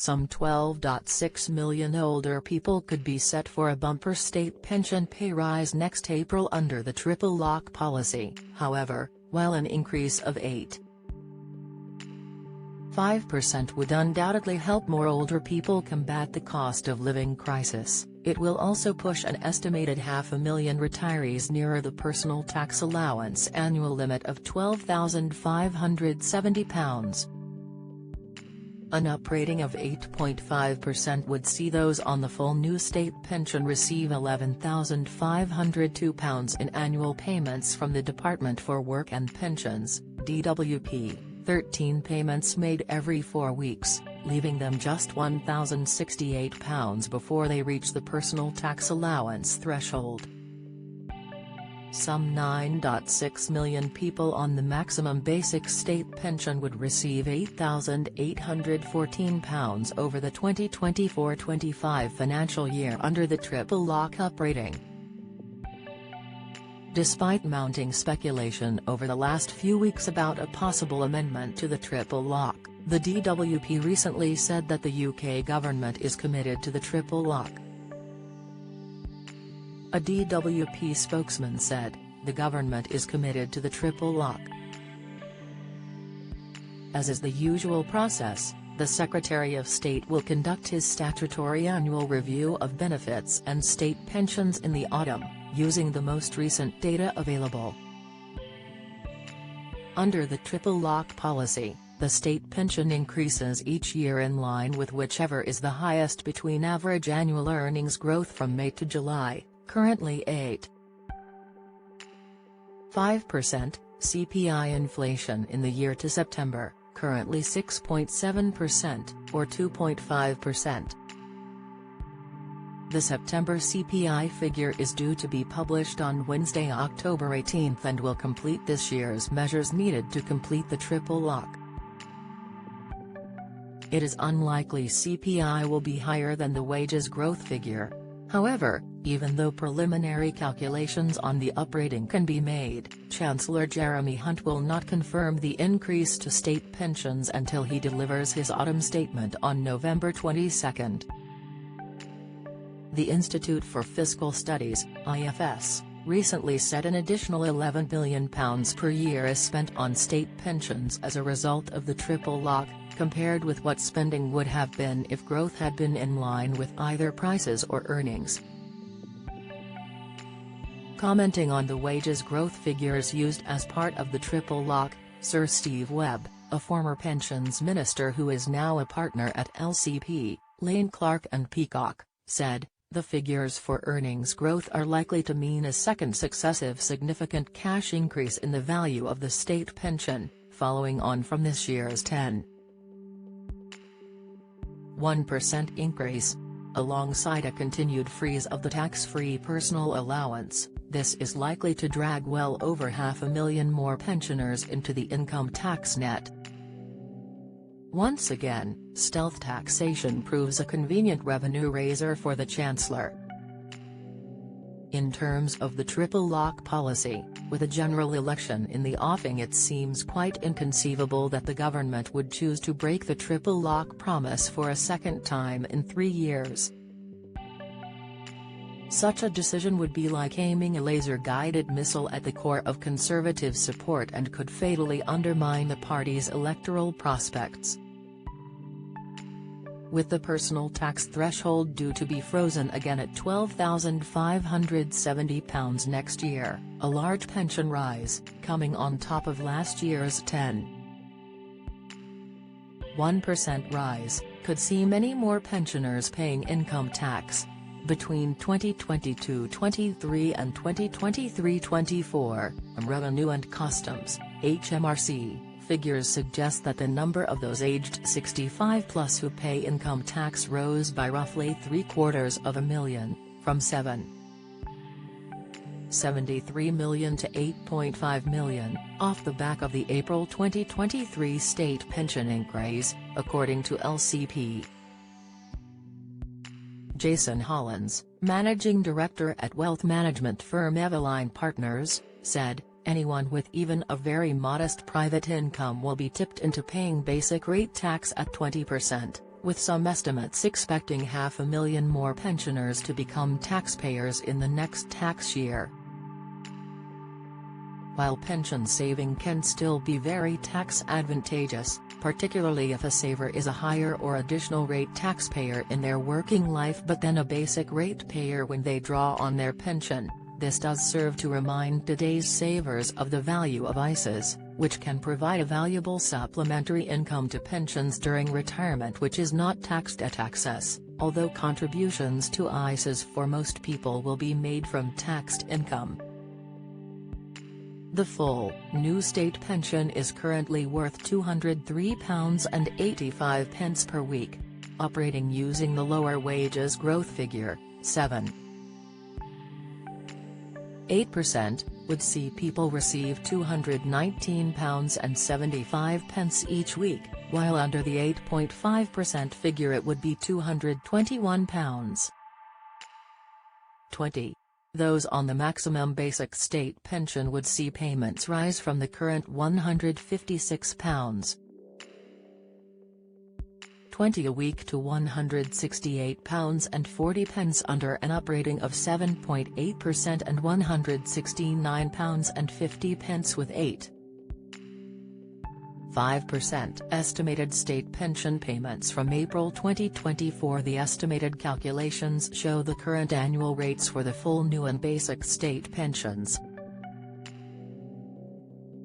some 12.6 million older people could be set for a bumper state pension pay rise next April under the triple lock policy. However, while an increase of 8.5% would undoubtedly help more older people combat the cost of living crisis, it will also push an estimated 500,000 retirees nearer the personal tax allowance annual limit of £12,570. An uprating of 8.5% would see those on the full new state pension receive £11,502 in annual payments from the Department for Work and Pensions, DWP, 13 payments made every 4 weeks, leaving them just £1,068 before they reach the personal tax allowance threshold. Some 9.6 million people on the maximum basic state pension would receive £8,814 over the 2024-25 financial year under the triple lock uprating. Despite mounting speculation over the last few weeks about a possible amendment to the triple lock, the DWP recently said that the UK government is committed to the triple lock. A DWP spokesman said, "The government is committed to the triple lock." As is the usual process, the Secretary of State will conduct his statutory annual review of benefits and state pensions in the autumn, using the most recent data available. Under the triple lock policy, the state pension increases each year in line with whichever is the highest between average annual earnings growth from May to July, currently 8.5%, CPI inflation in the year to September, currently 6.7%, or 2.5%. The September CPI figure is due to be published on Wednesday, October 18 and will complete this year's measures needed to complete the triple lock. It is unlikely CPI will be higher than the wages growth figure. However, even though preliminary calculations on the uprating can be made, Chancellor Jeremy Hunt will not confirm the increase to state pensions until he delivers his autumn statement on November 22. The Institute for Fiscal Studies, IFS, recently said an additional £11 billion per year is spent on state pensions as a result of the triple lock, compared with what spending would have been if growth had been in line with either prices or earnings. Commenting on the wages growth figures used as part of the triple lock, Sir Steve Webb, a former pensions minister who is now a partner at LCP, Lane Clark and Peacock, said, "The figures for earnings growth are likely to mean a second successive significant cash increase in the value of the state pension, following on from this year's 10.1% increase. Alongside a continued freeze of the tax-free personal allowance, this is likely to drag well over 500,000 more pensioners into the income tax net." Once again, stealth taxation proves a convenient revenue raiser for the Chancellor. In terms of the triple lock policy, with a general election in the offing, it seems quite inconceivable that the government would choose to break the triple lock promise for a second time in 3 years. Such a decision would be like aiming a laser-guided missile at the core of Conservative support and could fatally undermine the party's electoral prospects. With the personal tax threshold due to be frozen again at £12,570 next year, a large pension rise, coming on top of last year's 10.1% rise, could see many more pensioners paying income tax. Between 2022-23 and 2023-24, Revenue and Customs, HMRC, figures suggest that the number of those aged 65+ who pay income tax rose by roughly 750,000, from 7.73 million to 8.5 million, off the back of the April 2023 state pension increase, according to LCP. Jason Hollins, managing director at wealth management firm Eveline Partners, said, "Anyone with even a very modest private income will be tipped into paying basic rate tax at 20%, with some estimates expecting 500,000 more pensioners to become taxpayers in the next tax year. While pension saving can still be very tax advantageous, particularly if a saver is a higher or additional rate taxpayer in their working life but then a basic rate payer when they draw on their pension, this does serve to remind today's savers of the value of ISAs, which can provide a valuable supplementary income to pensions during retirement which is not taxed at access, although contributions to ISAs for most people will be made from taxed income. The full, new state pension is currently worth £203.85 per week. Operating using the lower wages growth figure, 7.8%, would see people receive £219.75 each week, while under the 8.5% figure it would be £221.20. Those on the maximum basic state pension would see payments rise from the current £156.20 a week to £168.40 under an uprating of 7.8% and £169.50 with 8.5% estimated state pension payments from April 2024. The estimated calculations show the current annual rates for the full new and basic state pensions.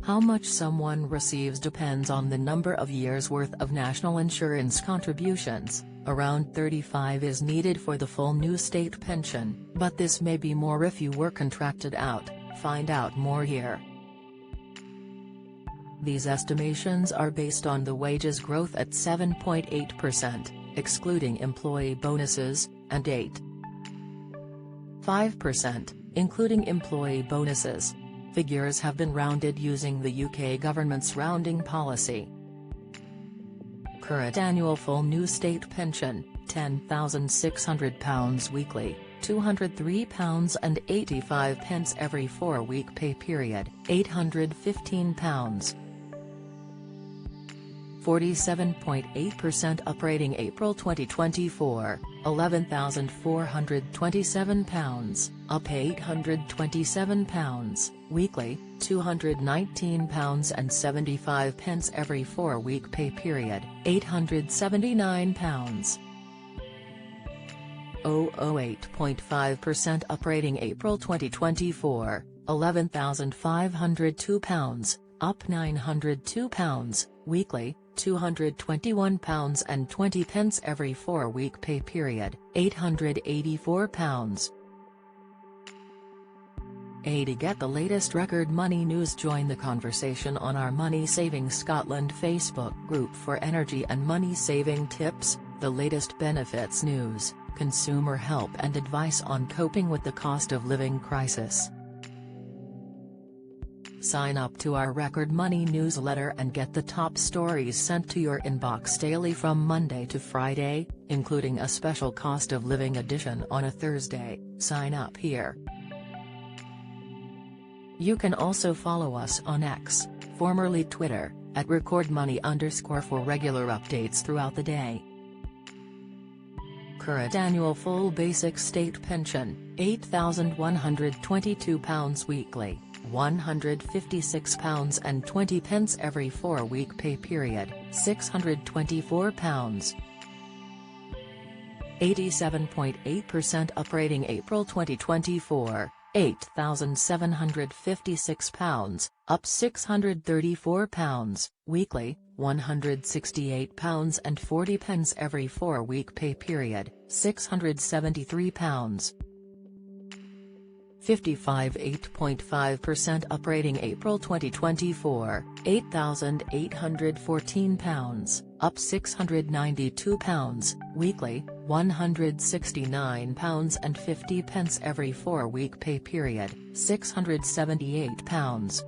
How much someone receives depends on the number of years' worth of national insurance contributions. Around 35 is needed for the full new state pension, but this may be more if you were contracted out. Find out more here. These estimations are based on the wages growth at 7.8%, excluding employee bonuses, and 8.5%, including employee bonuses. Figures have been rounded using the UK government's rounding policy. Current annual full new state pension, £10,600 weekly, £203.85 every 4-week pay period, £815. 47.8% uprating April 2024, £11,427, up £827, weekly, £219.75 every 4-week pay period, £879. 008.5% uprating April 2024, £11,502, up £902, weekly, £221.20 every 4-week pay period, £884. 80. Get the latest record money news. Join the conversation on our Money Saving Scotland Facebook group for energy and money saving tips, the latest benefits news, consumer help and advice on coping with the cost of living crisis. Sign up to our Record Money newsletter and get the top stories sent to your inbox daily from Monday to Friday, including a special cost of living edition on a Thursday. Sign up here. You can also follow us on X, formerly Twitter, at @RecordMoney_ for regular updates throughout the day. Current annual full basic state pension, £8,122 weekly, £156.20 every 4-week pay period, £624. 87.8% uprating April 2024, £8,756, up £634, weekly, £168.40 every 4-week pay period, £673. 55.8% uprating April 2024, £8,814, up £692, weekly, £169.50 every 4-week pay period, £678.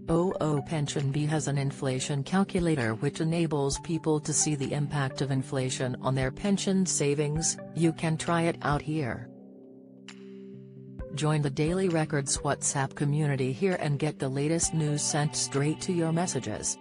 00 PensionBee has an inflation calculator which enables people to see the impact of inflation on their pension savings. You can try it out here. Join the Daily Records WhatsApp community here and get the latest news sent straight to your messages.